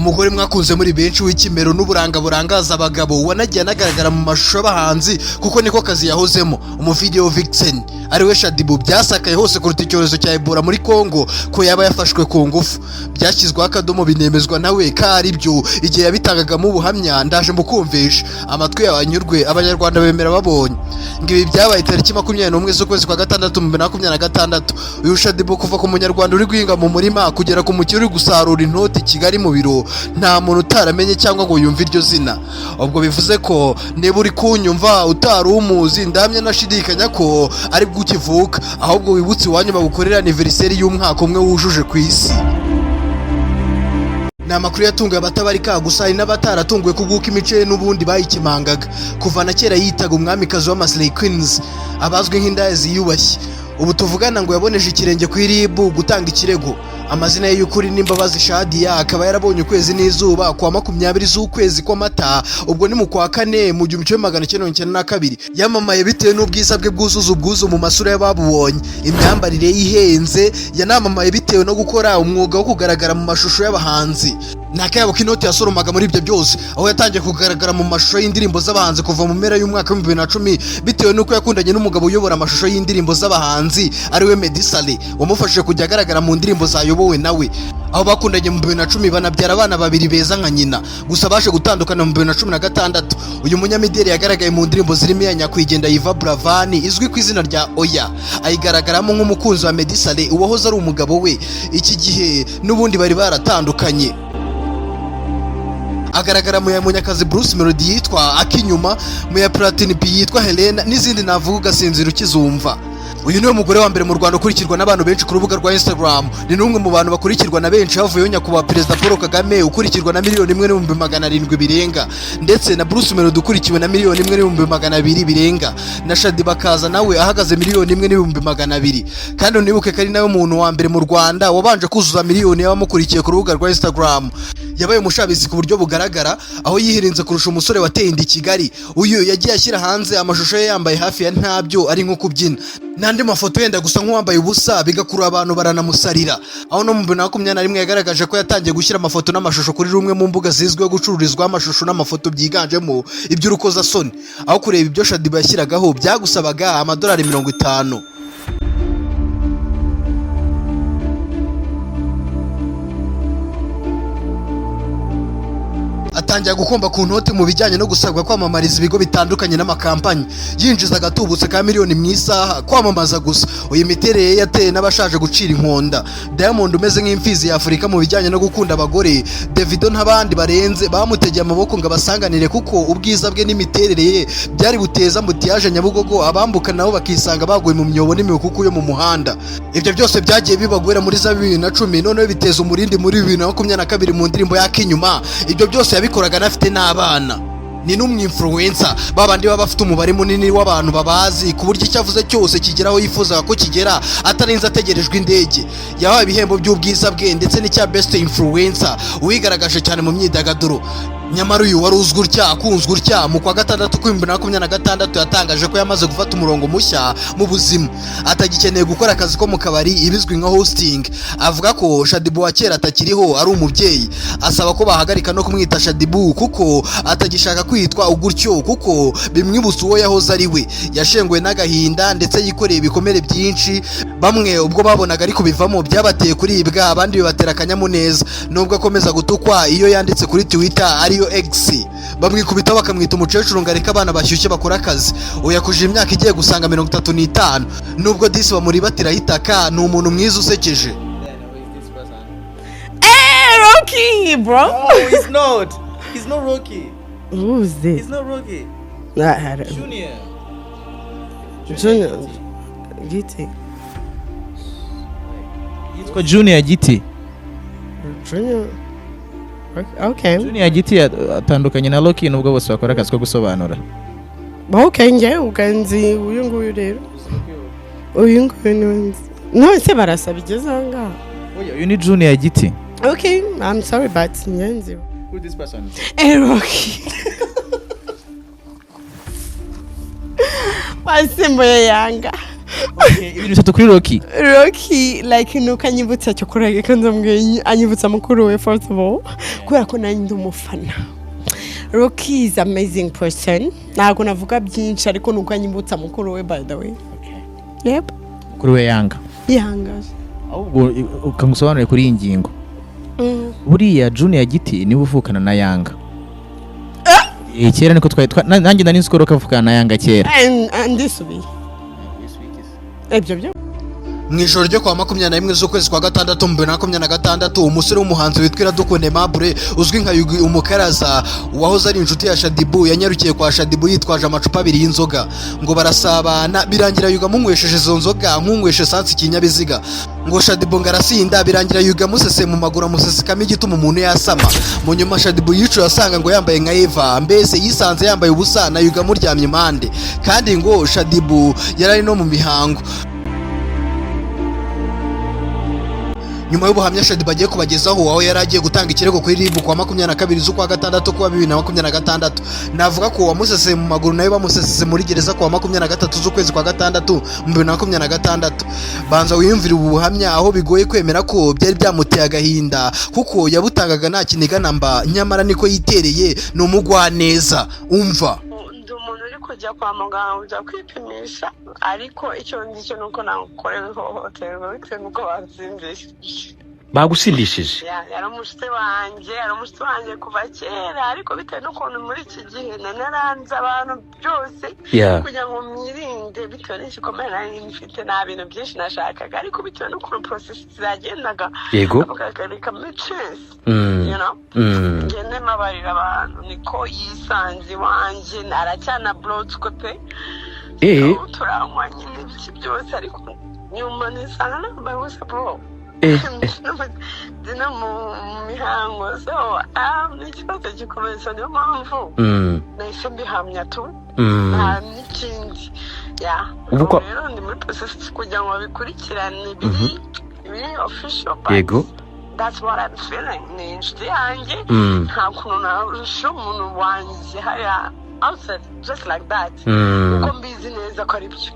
umugore mwakunze muri benshi w'ikimero n'uburanga burangaza abagabo wanagiye anagaragara mu mashusho y'abahanzi kuko niko kazi yahozemo umuvideo vixen ariwe Shaddy Boo byasakaye hose kuruta icyorezo cya Ebola muri Kongo ko yaba yafashwe ku ngufu byashyizweho akadomo binemezwa nawe ko ari byo igihe yabitangagamo ubuhamya ndaje mukumvisha amatwi yabanyurwe abanyarwanda bemera babonye ngibi byabaye tariki 21 z'ukwezi kwa gatandatu 2026 uyu Shaddy Boo kuva ku munyarwanda uri guhinga mu murima kugera ku mukiri uri gusarura intoti Kigali mu biro nta muntu utaramenye cyangwa ngo yumve iryo zina ubwo bivuze ko niba uri kunyumva utari umuzi ndamye nashidikanya ko ari bwukivuka ahubwo wibutse iwanyu bagukorera anniversaire y'umwaka umwe wujuje ku isi na makuru yatunga abatabarika gusa ari n'abataratunguwe kuguka imice n'ubundi bayikimangaga kuva na kera yitaga umwamikazi w'Amaslay Queens abazwi nk'indaya ziyubashye ubu tuvugana ngo yaboneje ikirenge ku iribu gutanga ikirego amazina ye y'ukuri n'Imbabazi Shadia akaba yarabonye ukwezi n'izuba kwa 20 z'ukwezi kwa Mata ubwo ni mu kwa kane mu 1992 yamamaye bitewe n'ubwiza bwe bwuzuza ubwuzu mu masura y'ababubonye imyambarire yihenze yanamamaye bitewe no gukora umwuga wo kugaragara mu mashusho y'abahanzi nakayabo kinoti yasoromaga muri ibyo byose aho yatangiye kugaragara mu mashusho y'indirimbo z'abahanzi kuva mu mpera y'umwaka wa 2010 bitewe n'uko yakundanye n'umugabo uyobora amashusho y'indirimbo z'abahanzi ariwe Meddy Saleh wamufashije kujya agaragara mu ndirimbo zayobowe nawe aho bakundanye mu 2010 banabyara abana babiri beza nka nyina gusa baje gutandukana mu 2016 uyu munyamideli yagaragaye mu ndirimbo zirimo ya nyakwigendera Yvan Buravan izwi ku izina rya Oya ayigaragaramo nk'umukunzi wa Meddy Saleh uwahoze ari umugabo we iki gihe n'ubundi bari baratandukanye agaragara mu ya Munyakazi Bruce Melody yitwa Akinyuma mu ya Platini P yitwa Helena n'izindi navuga ugasinzira ukizumva uyu niwe mugore wa mbere mu Rwanda ukurikirwa n'abantu benshi ku rubuga rwa Instagram ni numwe mu bantu bakurikirwa na benshi havuyeho nyakubahwa Perezida Paul Kagame ukurikirwa na 1,700,000 birenga ndetse na Bruce Melody ukurikiwe na 1,200,000 birenga na Shaddy bakaza nawe ahagaze 1,200,000 kandi unibuke ko ari nawe muntu wa mbere mu Rwanda wabanje kuzuza miliyoni y'abamukurikiye ku rubuga rwa Instagram yabaye umushabisi ku buryo bugaragara aho yihirinze kurusha umusore wateye inda Kigali uyu yagiye ashyira hanze amashusho ye yambaye hafi ya ntabyo ari nko kubyina nandi mafoto yenda gusa nk'uwambaye ubusa bigakurura abantu baranamusarira aho no mu 2021 yagaragaje ko yatangiye gushyira amafoto n'amashusho kuri rumwe mu mbuga zizwiho gucururizwa amashusho n'amafoto byiganjemo iby'urukozasoni aho kureba ibyo Shaddy Boo yashyiragaho byagusabaga amadolari 50 atangiye gukomba ku noti mu bijyanye no gusabwa kwamamariza ibigo bitandukanye n'amakampanyi yinjiza agatubutse ka miliyoni mu isaha kwamamaza gusa uyu miterere yateye n'abashaje gucira inkonda Diamond umeze nk'imfizi ya Afurika mu bijyanye no gukunda abagore Davido n'abandi barenze bamutegeye amaboko ngo abasanganire kuko ubwiza bwe n'imiterere ye byari buteza mbutiyaje Nyabugogo abambuka nabo bakisanga baguye mu myobo n'imikuku yo mu muhanda ibyo byose byagiye bibagwera muri za 2010 none biteza umurindi muri 2022 mu ndirimbo y'Akinyuma ibyo byose bikoraga nafite n'abana ni n'umwinfluencer babandi baba bafite umubare munini w'abantu babazi ku buryo icyavuze cyose kigeraho yifuza ko kigera atarinze ategerejwe indege yahawe ibihembo by'ubwiza bwe ndetse n'icya best influencer wigaragaje cyane mu myidagaduro nyamara uyu wari uzwi utya akunzwe utya mu kwa gatandatu 2026 yatangaje ko yamaze gufata umurongo mushya mu buzima atagikeneye gukora akazi ko mu kabari ibizwi nka hosting avuga ko Shaddy Boo kera atakiriho ari umubyeyi asaba ko bahagarika no kumwita Shaddy Boo kuko atagishaka kwitwa ugutyo kuko bimwibutsa uwo yahoze ari we yashengwe n'agahinda ndetse yikoreye ibikomere byinshi bamwe ubwo babonaga ari kubivamo byabateye kuribwa abandi bibatera akanyamuneza nubwo akomeza gutukwa iyo yanditse kuri Twitter ariyo X bamwikubita bakamwita umukecuru ngo areka abana bashyushye bakora akazi uyakuje imyaka igiye gusanga 35 nubwo disi bamuribatira hitaka ni umuntu mwiza usekeje Rocky bro no he's not Rocky who's this he's not Rocky Junior Giti yitwa Junior Giti Junior okay Junior Giti atandukanye na Rocky nubwo bose bakora akazi ko gusobanura okay nje uganzi uyu nguyu rero uyu nguyu no se barasaba igezanga oya uyu ni Junior Giti okay I'm sorry but nyenzi who this person Rocky Wasimbo Yanga ibintu bitatu kuri Rocky. Rocky like nuko anyibutsa cyo kurege kandi mbwiye anyibutsa mukuru we first of all kubera ko nari ndi umufana. Rocky is amazing person. Ntabwo navuga byinshi ariko nuko anyibutsa mukuru we by the way. Yep. Kuri we Yanga. Yanga. Ahubwo ukangusobanurire kuri iyi ngingo. Buriya Junior Giti niwe uvukana na Yanga. Kera niko nanjye nari nzi ko Rocky avukana na Yanga kera. And this week. Ebyo. mu ijoro ryo kwa 21 z'ukwezi kwa gatandatu 2026 umusore w'umuhanzi witwa Iradukunda Aimable uzwi nka Yugi Umukaraza wahoze ari inshuti ya Shadibu yanyarukiye kwa Shadibu yitwaje amacupa abiri y'inzoga ngo barasabana birangira Yuga munywesheje izo nzoga nkunyweshe sansi kinyabiziga ngo Shadibu ngarasinda birangira Yuga musese mu maguru musesekamo igituma umuntu yasama mu nyuma Shadibu yicu yasanga ngo yambaye nka Eva mbese yisanze yambaye ubusa na Yuga muryamye impande kandi ngo Shadibu yarari no mu mihango. Nyuma y'ubuhamya Shadibu bagiye kubagezaho aho yari agiye gutanga ikirego kuri RIB kwa 22 z'ukwa gatandatu kwa 2026 navuga ko wamusese mu maguru nayo bamusese muri gereza kwa 23 z'ukwezi kwa gatandatu 2026 banza wiyumvira ubuhamya aho bigoye kwemera ko byari byamuteye agahinda kuko yabutangaga nta kiniga namba nyamara niko yitereye n'umugwa neza umva kujya kwa muganga ujya kwipimisha ariko icyo ndicyo nuko nakorewe ihohoterwa bitewe nuko bansindishije bagusindishije yaramushite wanjye kuva kera ariko bitewe n'ukuntu muri iki gihe naranze abantu byose kugira ngo mwirinde bitewe n'igikomere nari mfite nta bintu byinshi nashakaga ariko bitewe n'ukuntu process zagendaga bakagarika chance ngende mabarira abantu niko yisanze wanjye aracyana blotswe pe turanywa nyine ibiki byose ariko nyuma nisanga nambaye ubusa bro dina mu mihango so n'ikibazo gikomeye so niyo mpamvu nahise mbihamya tu nta n'ikindi rero ndi muri process kugira ngo babikurikirane biri official but that's what I'm feeling ni inshuti yanjye nta kuntu narusha umuntu wanjye hariya outside just like that uko mbizi neza ko ari byo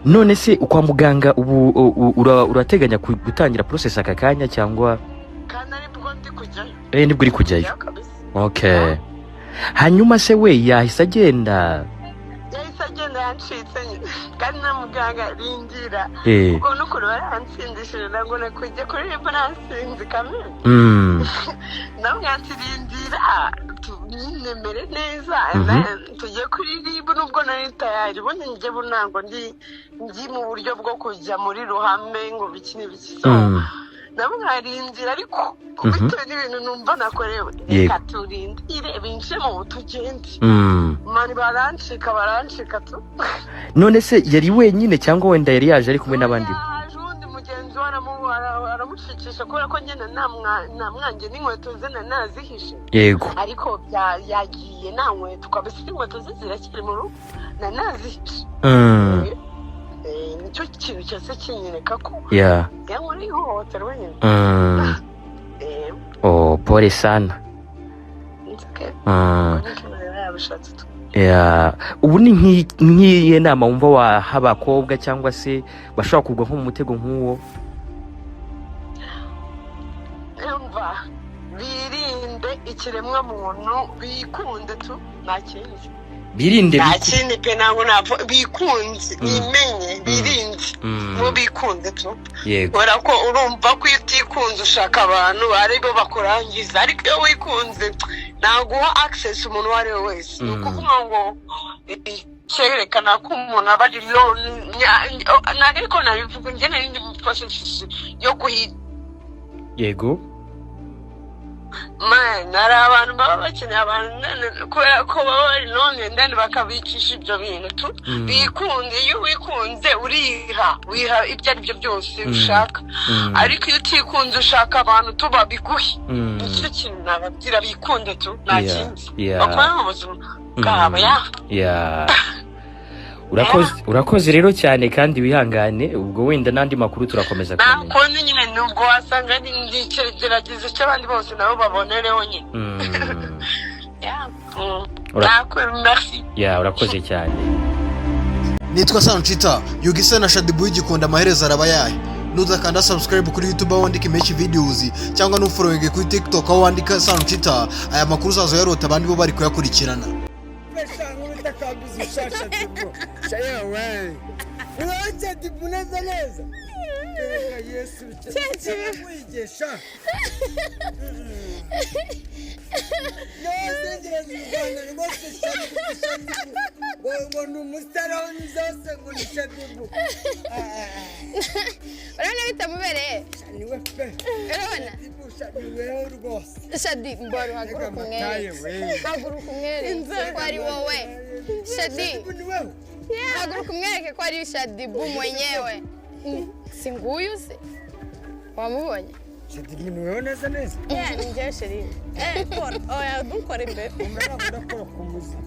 none se kwa muganga ubu urateganya gutangira process aka kanya cyangwa kandi aribwo ndi kujyayo nibwo uri kujyayo okay hanyuma se we yahise agenda yancitse kandi na muganga rindira ubwo n'ukuri baransindishije ngo nakujya kuri RIB nasinzi kamere namwe yatirindira tunyemere neza tujye kuri RIB nubwo nari tayari bonye njye bunango ndi mu buryo bwo kujya muri ruhame ngo bikini biki nabo nkarindira ariko kubitewe n'ibintu numva nakorewe reka turindire binje mu tugende mani barancika tu none se yari wenyine cyangwa wenda yari yaje ari kumwe n'abandi undi mugenzi aramushikisha kubera ko nyine namwanjye n'inkweto ze nazihishe yego ariko yagiye nta nkweto kabisa inkweto ze zirakiri mu rugo nazihishe nicyo kintu cyose kinyereka ko yankora ihohoterwa nyine pole sana ubu ni nk'iyi nama wumva waha abakobwa cyangwa se bashobora kugwa nko mu mutego nk'uwo birinde ikiremwa muntu bikunde tu nta kindi birinde nakindi pe nango napfo bikunze nimenye birinde mu bikunze tu ora ko urumva ko utikunze ushaka abantu aribo bakurangiza ariko iyo wikunze naguha access umuntu wari wese ukuvuga ngo cyerekana ko umuntu abari loan nagiko nabivuga nge nari mu process yo kuhita yego nari abantu baba bakeneye abantu kubera ko baba bari none ndani bakabikisha ibyo bintu bikunze iyo wikunze wiha ibyo ari byo byose ushaka ariko iyo utikunze ushaka abantu tuba biguhi nicyo kintu nababwira bikunde tu nta kindi bakora mu buzima bwabo urakoze rero cyane kandi wihangane ubwo wenda n'andi makuru turakomeza kumenya nakonye nyine nubwo wasanga ndigerageza cy'abandi bose nabo babonereho nyine urakoze cyane nitwa Sanchita Yugise na Shadibu y'igikunda amaherezo araba yahe. Nudakanda subscribe kuri YouTube aho wandika mechi videos cyangwa n'ufollowing kuri TikTok aho wandika Sanchita, aya makuru uzazo yarota abandi bo bari kuyakurikirana. Unawacha tipuneza neza. Yesu wigesha. Urabona bitamubereye? Niwe pe. Urabona? Niwe rwose. Shadi mboro haguruka umwere. Haguruka umwere ko ari wowe. Shadi. Haguruka umwereke ko ari Shadibu mwenyewe. Si nguyu se? Wamubonye? Shadibu niwe neza neza. Ni njye Sheri. Kora. Oya dukora imbere. Umwana akora ku muzi.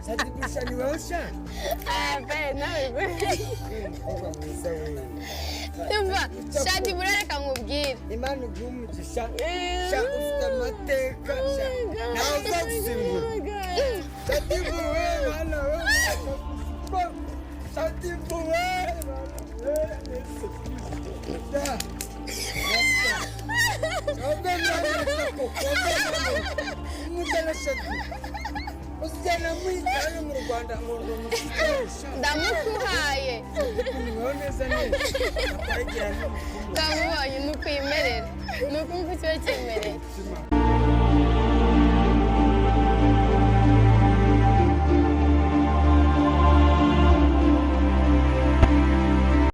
Shadibu shani wewe sha. Be nawe. Tumva Shadibu reka nkubwire. Imana igumugisha. Sha ufite amateka sha. Nawe uzagusimbura. Shadibu wewe bana wewe. Shadibu wewe. Da. Usijana mwitano mu Rwanda ngo ndamukuhaye. neza neza. Ndamubonye nuko yimerera. Nuko ngucyo cyemereye.